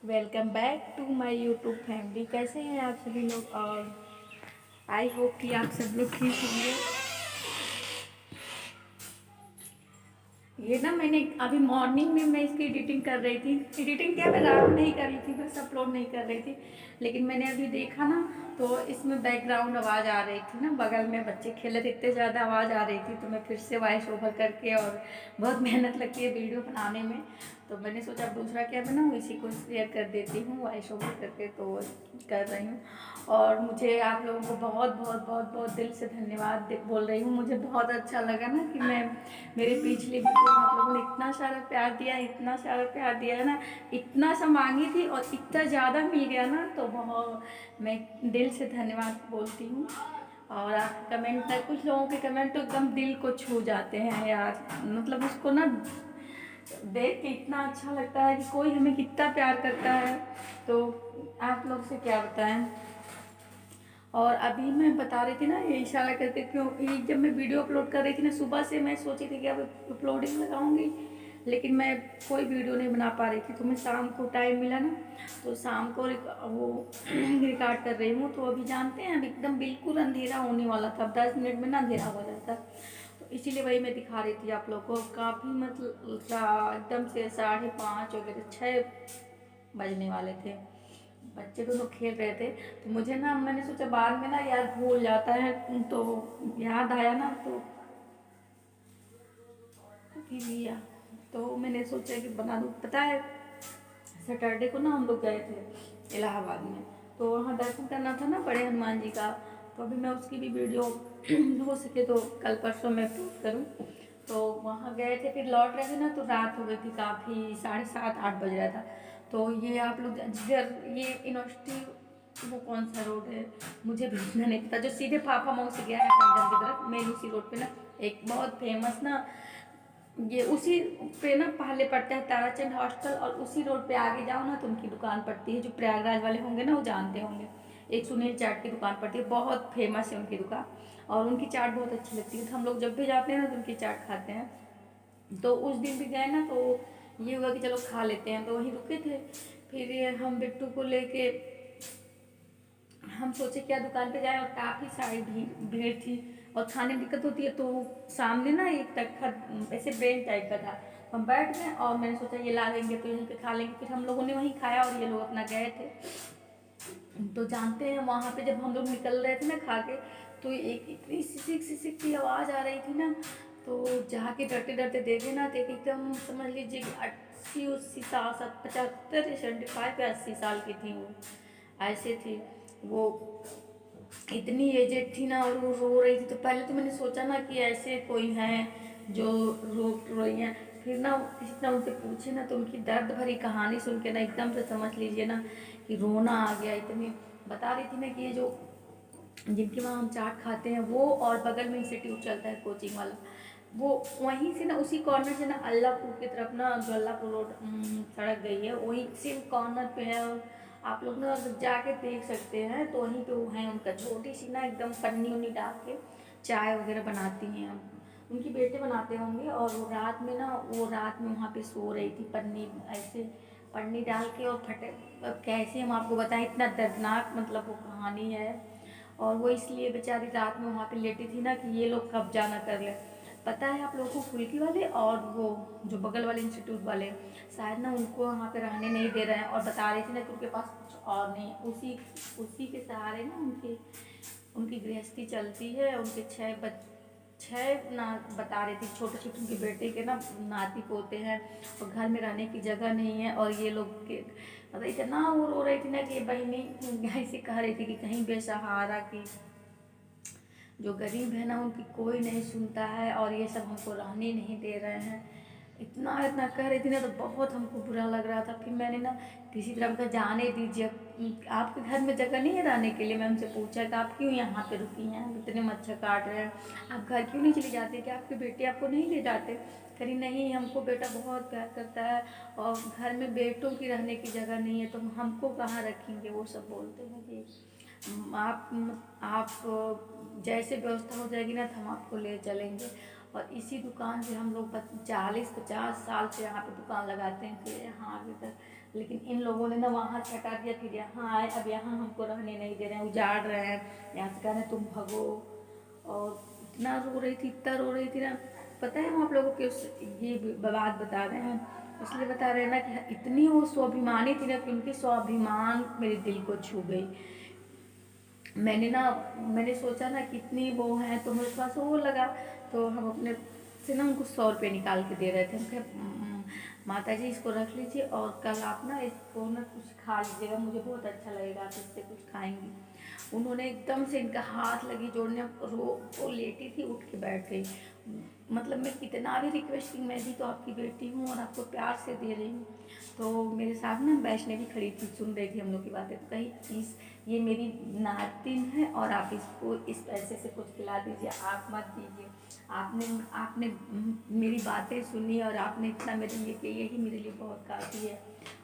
Welcome back to my YouTube family. कैसे हैं आप सभी लोग? और आई होप कि आप सब लोग ठीक होंगे। ये ना मैंने अभी मॉर्निंग में मैं इसकी एडिटिंग कर रही थी। एडिटिंग क्या, मैं रात में ही कर रही थी, बस अपलोड नहीं कर रही थी। लेकिन मैंने अभी देखा ना तो इसमें बैकग्राउंड आवाज़ आ रही थी ना, बगल में बच्चे खेले थे, इतने ज़्यादा आवाज़ आ रही थी। तो मैं फिर से वॉइस ओवर करके, और बहुत मेहनत लगती है वीडियो बनाने में, तो मैंने सोचा अब दूसरा क्या बनाऊँ, इसी को शेयर कर देती हूँ वॉइस ओवर करके। तो कर रही हूँ। और मुझे आप लोगों को बहुत बहुत बहुत बहुत दिल से धन्यवाद बोल रही हूँ। मुझे बहुत अच्छा लगा ना कि मैं मेरे पिछले वीडियो में आप लोगों ने इतना सारा प्यार दिया, इतना सारा प्यार दिया है ना। इतना सा मांगी थी और इतना ज़्यादा मिल गया ना, तो बहुत मैं दिल से धन्यवाद बोलती हूँ। और आपके कमेंट तक, कुछ लोगों के कमेंट तो एकदम दिल को छू जाते हैं यार। मतलब उसको ना देख के इतना अच्छा लगता है कि कोई हमें कितना प्यार करता है। तो आप लोग से क्या बताएं। और अभी मैं बता रही थी ना, ये इशारा करके, क्योंकि जब मैं वीडियो अपलोड कर रही थी ना, सुबह से मैं सोची थी कि अब अपलोडिंग लगाऊंगी, लेकिन मैं कोई वीडियो नहीं बना पा रही थी। तो मैं शाम को टाइम मिला ना, तो शाम को वो रिकॉर्ड कर रही हूँ। तो अभी जानते हैं, अब एकदम बिल्कुल अंधेरा होने वाला था, 10 मिनट में ना अंधेरा हो जाता। तो इसीलिए वही मैं दिखा रही थी आप लोग को। काफ़ी मतलब एकदम से 5:30 वगैरह 6 बजने वाले थे। बच्चे दोनों खेल रहे थे। तो मुझे ना, मैंने सोचा बाद में ना यार भूल जाता है, तो याद आया ना तो लिया। तो मैंने सोचा कि बना दूँ। पता है, सैटरडे को ना हम लोग गए थे इलाहाबाद में, तो वहाँ दर्शन करना था ना बड़े हनुमान जी का। तो अभी मैं उसकी भी वीडियो हो सके तो कल परसों में पोस्ट करूँ। तो वहाँ गए थे, फिर लौट रहे थे ना, तो रात हो गई थी काफ़ी, 7:30-8 बज रहा था। तो ये आप लोग जिधर ये यूनिवर्सिटी, वो कौन सा रोड है मुझे भेजना नहीं पता, जो सीधे फाफा मऊ से गया है पंजम की तरफ, मेन उसी रोड पे ना एक बहुत फेमस ना, ये उसी पे ना पहले पड़ता है ताराचंद हॉस्टल, और उसी रोड पे आगे जाओ ना तो उनकी दुकान पड़ती है। जो प्रयागराज वाले होंगे ना वो जानते होंगे, एक सुनील चाट की दुकान पड़ती है, बहुत फेमस है उनकी दुकान। और उनकी चाट बहुत अच्छी लगती है, तो हम लोग जब भी जाते हैं ना तो उनकी चाट खाते हैं। तो उस दिन भी गए ना, तो ये हुआ कि चलो खा लेते हैं, तो वहीं रुके थे। फिर ये हम बिट्टू को लेके हम सोचे क्या दुकान पे जाए, और काफ़ी सारी भीड़ थी, और खाने में दिक्कत होती है। तो सामने ना एक तखत ऐसे बेंच टाइप का था, हम बैठ गए और मैंने सोचा ये ला लेंगे तो यहीं पे खा लेंगे। फिर हम लोगों ने वहीं खाया, और ये लोग अपना गए थे। तो जानते हैं, वहाँ पे जब हम लोग निकल रहे थे ना खा के, तो एक इतनी सिसिक सिसिक की आवाज़ आ रही थी ना, तो जाके डरते डरते देखे ना, तो एकदम समझ लीजिए कि 80-80 साल, 75 75 या 80 साल की थी वो, ऐसे थी वो, इतनी एजेड थी ना, और वो रो रही थी। तो पहले तो मैंने सोचा ना कि ऐसे कोई है जो रो रही हैं। फिर ना किसी तरह उनसे पूछे ना, तो उनकी दर्द भरी कहानी सुन के ना एकदम से समझ लीजिए ना कि रोना आ गया। इतनी बता रही थी ना कि ये जो जिनके वहाँ हम चाट खाते हैं वो, और बगल में इंस्टीट्यूट चलता है कोचिंग वाला, वो वहीं से ना, उसी कॉर्नर से ना अल्लाहपुर की तरफ ना, जो अल्लाहपुर रोड सड़क गई है, वहीं से कॉर्नर पे है। और आप लोग ना जाके देख सकते हैं, तो वहीं पे वो है उनका, छोटी सी ना एकदम पन्नी उन्नी डाल के चाय वगैरह बनाती हैं, उनके बेटे बनाते होंगे। और वो रात में ना, वो रात में वहाँ पे सो रही थी, पन्नी ऐसे पन्नी डाल के, और फटे। अब कैसे हम आपको बताएं, इतना दर्दनाक मतलब वो कहानी है। और वो इसलिए बेचारी रात में वहाँ पे लेटी थी ना, कि ये लोग कब्जा ना कर ले। पता है आप लोगों को, फुल्की वाले और वो जो बगल वाले इंस्टीट्यूट वाले, शायद ना उनको वहाँ पे रहने नहीं दे रहे हैं, और बता रही थी ना कि उनके पास कुछ और नहीं, उसी उसी के सहारे ना उनकी उनकी गृहस्थी चलती है। उनके 6 ना बता रही थी, छोटे छोटे उनके बेटे के ना नाती पोते हैं, और घर में रहने की जगह नहीं है। और ये लोग के मतलब इतना वो रो रही थी ना, कि बहनी ऐसे कह रही थी कि कहीं बेसहारा की जो गरीब है ना, उनकी कोई नहीं सुनता है, और ये सब हमको रहने नहीं दे रहे हैं। इतना इतना कह रही थी ना, तो बहुत हमको बुरा लग रहा था। फिर मैंने ना किसी तरह का जाने दीजिए, आपके घर में जगह नहीं है रहने के लिए। मैं उनसे पूछा कि आप क्यों यहाँ पे रुकी हैं, इतने मच्छर काट रहे हैं, आप घर क्यों नहीं चली जाती, कि आपके बेटे आपको नहीं ले जाते? करी नहीं, हमको बेटा बहुत प्यार करता है, और घर में बेटों की रहने की जगह नहीं है, तो हमको कहाँ रखेंगे। वो सब बोलते हैं कि आप जैसे व्यवस्था हो जाएगी ना, तो हम आपको ले चलेंगे। और इसी दुकान से हम लोग 40-50 साल से यहाँ पे दुकान लगाते हैं, फिर यहाँ अभी तक। लेकिन इन लोगों ने ना वहाँ से हटा दिया, फिर यहाँ आए, अब यहाँ हमको रहने नहीं दे रहे हैं, उजाड़ रहे हैं, यहाँ से कह रहे हैं तुम भगो। और इतना रो रही थी, इतना रो रही थी ना। पता है हम आप लोगों के ये बात बता रहे हैं, इसलिए बता रहे हैं ना कि इतनी वो स्वाभिमानी थी ना कि उनकी स्वाभिमान मेरे दिल को छू गई। मैंने सोचा ना कितनी वो है, तो मेरे पास वो लगा, तो हम अपने से ना उनको 100 रुपये निकाल के दे रहे थे। हम कहे माता जी इसको रख लीजिए और कल आप ना इसको ना कुछ खा लीजिएगा, मुझे बहुत अच्छा लगेगा, आप इससे कुछ खाएंगी। उन्होंने एकदम से इनका हाथ लगी जोड़ने, वो लेटी थी, उठ के बैठ गई। मतलब मैं कितना भी रिक्वेस्ट की, मैं भी तो आपकी बेटी हूँ और आपको प्यार से दे रही हूँ। तो मेरे साथ ना वैष्णवी खड़ी थी, सुन रही थी हम लोग की बातें, तो कही ये मेरी नातिन है और आप इसको इस पैसे से कुछ खिला दीजिए, आप मत दीजिए। आपने मेरी बातें सुनी और आपने इतना मेरे लिए किया, यही मेरे लिए बहुत काफ़ी है।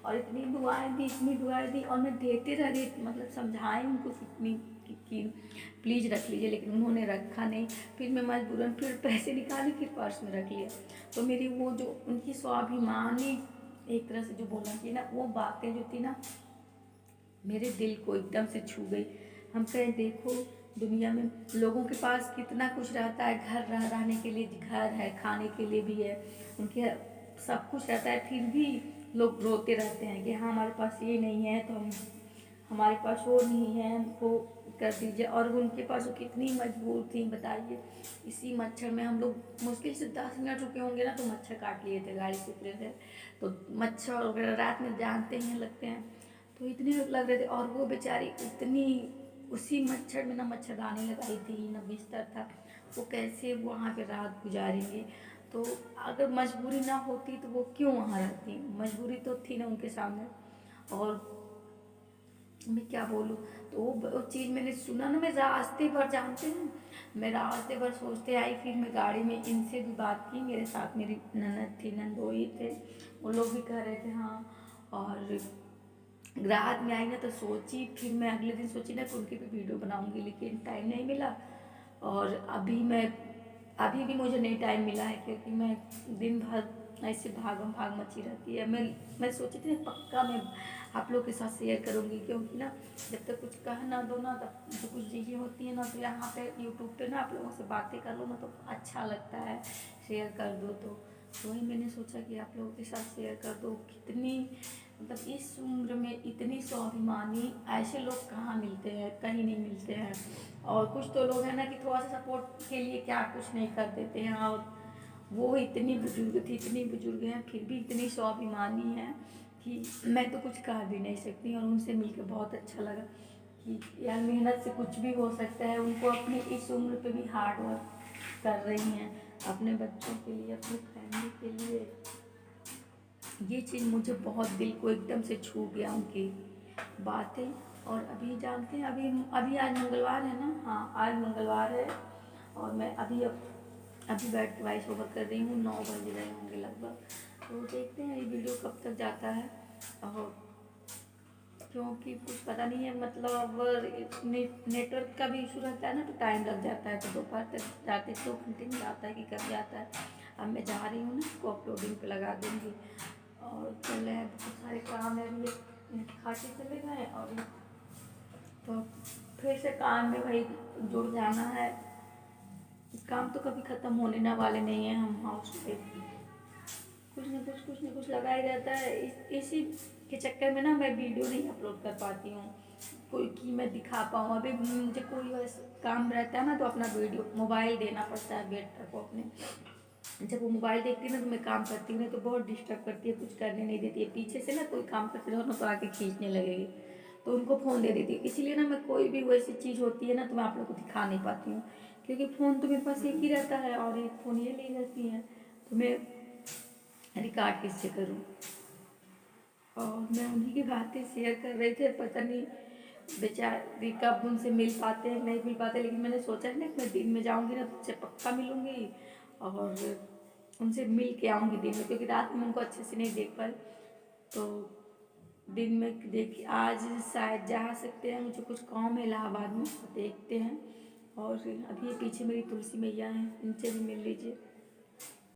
और इतनी दुआएं दी और मैं देते रह गई, मतलब समझाएं उनको कितनी कि प्लीज़ रख लीजिए, लेकिन उन्होंने रखा नहीं। फिर मैं मजबूरन फिर पैसे निकाली, फिर पर्स में रख लिया। तो मेरी वो जो उनकी स्वाभिमानी एक तरह से जो बोलना चाहिए ना, वो बातें जो थी ना मेरे दिल को एकदम से छू गई। हम कहें देखो दुनिया में लोगों के पास कितना कुछ रहता है, घर रहने के लिए घर है, खाने के लिए भी है, उनके सब कुछ रहता है, फिर भी लोग रोते रहते हैं कि हाँ हमारे पास ये नहीं है, तो हमारे पास वो नहीं है, हमको कर दीजिए। और उनके पास वो कितनी मजबूर थी बताइए। इसी मच्छर में हम लोग मुश्किल से 10 मिनट रुके होंगे ना, तो मच्छर काट लिए थे, गाड़ी से उतरे थे, तो मच्छर वगैरह रात में जानते हैं लगते हैं, तो इतने लग रहे थे। और वो बेचारी इतनी उसी मच्छर में ना मच्छरदानी लगाई थी, ना बिस्तर था, वो कैसे वहाँ पे रात गुजारेंगे। तो अगर मजबूरी ना होती तो वो क्यों वहाँ रहती, मजबूरी तो थी ना उनके सामने। और मैं क्या बोलूँ, तो वो चीज़ मैंने सुना ना, मैं रास्ते भर जानते हैं, मैं रास्ते भर सोचते आई, फिर मैं गाड़ी में इनसे भी बात की, मेरे साथ मेरी ननद थी, नंदोई थे, वो लोग भी कह रहे थे हाँ। और रात में आई ना तो सोची, फिर मैं अगले दिन सोची ना कि उनकी भी वीडियो बनाऊंगी, लेकिन टाइम नहीं मिला। और अभी भी मुझे नहीं टाइम मिला है, क्योंकि मैं दिन भर ऐसे भागम भाग मची रहती है। मैं सोची थी पक्का मैं आप लोग के साथ शेयर करूंगी, क्योंकि ना जब तक कुछ कह ना दो ना, तब तो कुछ चीज़ें होती हैं ना, तो यहाँ पे यूट्यूब पे ना आप लोगों से बातें कर लो ना तो अच्छा लगता है, शेयर कर दो तो वही मैंने सोचा कि आप लोगों के साथ शेयर कर दो। कितनी मतलब इस उम्र में इतनी स्वाभिमानी ऐसे लोग कहाँ मिलते हैं, कहीं नहीं मिलते हैं। और कुछ तो लोग हैं ना कि थोड़ा सा सपोर्ट के लिए क्या कुछ नहीं कर देते हैं, और वो इतनी बुजुर्ग थी, इतनी बुजुर्ग हैं, फिर भी इतनी स्वाभिमानी है कि मैं तो कुछ कह भी नहीं सकती। और उनसे मिलकर बहुत अच्छा लगा कि यार मेहनत से कुछ भी हो सकता है। उनको अपनी इस उम्र पे भी हार्ड वर्क कर रही हैं अपने बच्चों के लिए, अपनी फैमिली के लिए। ये चीज़ मुझे बहुत दिल को एकदम से छू गया उनकी बातें। और अभी जानते हैं, अभी आज मंगलवार है ना, हाँ आज मंगलवार है, और मैं अभी बैठ के वॉइस ओवर कर रही हूँ, 9 बज रहे होंगे लगभग। तो देखते हैं ये वीडियो कब तक जाता है, और क्योंकि कुछ पता नहीं है, मतलब नेटवर्क का भी इशू रहता है ना, तो टाइम लग जाता है, तो दोपहर तक जाते 2 घंटे में जाता है कि कब जाता है। अब मैं जा रही हूँ ना, इसको अपलोडिंग पे लगा दूँगी। और चल रहे हैं बहुत सारे काम है, अभी खा के चले गए, और तो फिर से काम में भाई जुड़ जाना है। काम तो कभी ख़त्म होने ना वाले नहीं है। हम हाउस पे कुछ न कुछ लगा ही रहता है। इसी के चक्कर में ना मैं वीडियो नहीं अपलोड कर पाती हूँ, कोई कि मैं दिखा पाऊँ। अभी मुझे कोई वैसा काम रहता है ना, तो अपना वीडियो मोबाइल देना पड़ता है बेटर को अपने। जब वो मोबाइल देखती है ना, तो मैं काम करती हूँ ना, तो बहुत डिस्टर्ब करती है, कुछ करने नहीं देती है। पीछे से ना कोई काम करते रहो ना, तो आके खींचने लगेगी, तो उनको फ़ोन दे देती है। इसीलिए ना मैं कोई भी वैसी चीज़ होती है ना, तो मैं आप लोग को दिखा नहीं पाती हूँ, क्योंकि फ़ोन तो मेरे पास एक ही रहता है और एक फ़ोन ये ली रहती है, तो मैं रिकॉर्ड किससे करूँ। और मैं उन्हीं की बातें शेयर कर रहे थे, पता नहीं बेचारी कब उनसे मिल पाते हैं नहीं मिल पाते, लेकिन मैंने सोचा है ना कि मैं दिन में जाऊँगी ना, तो उनसे पक्का मिलूँगी और उनसे मिल के आऊँगी दिन में, क्योंकि रात में उनको अच्छे से नहीं देख पाई। तो दिन में देखिए आज शायद जा सकते हैं, मुझे कुछ काम है इलाहाबाद में, तो देखते हैं। और अभी पीछे मेरी तुलसी मैया हैं, इनसे भी मिल लीजिए।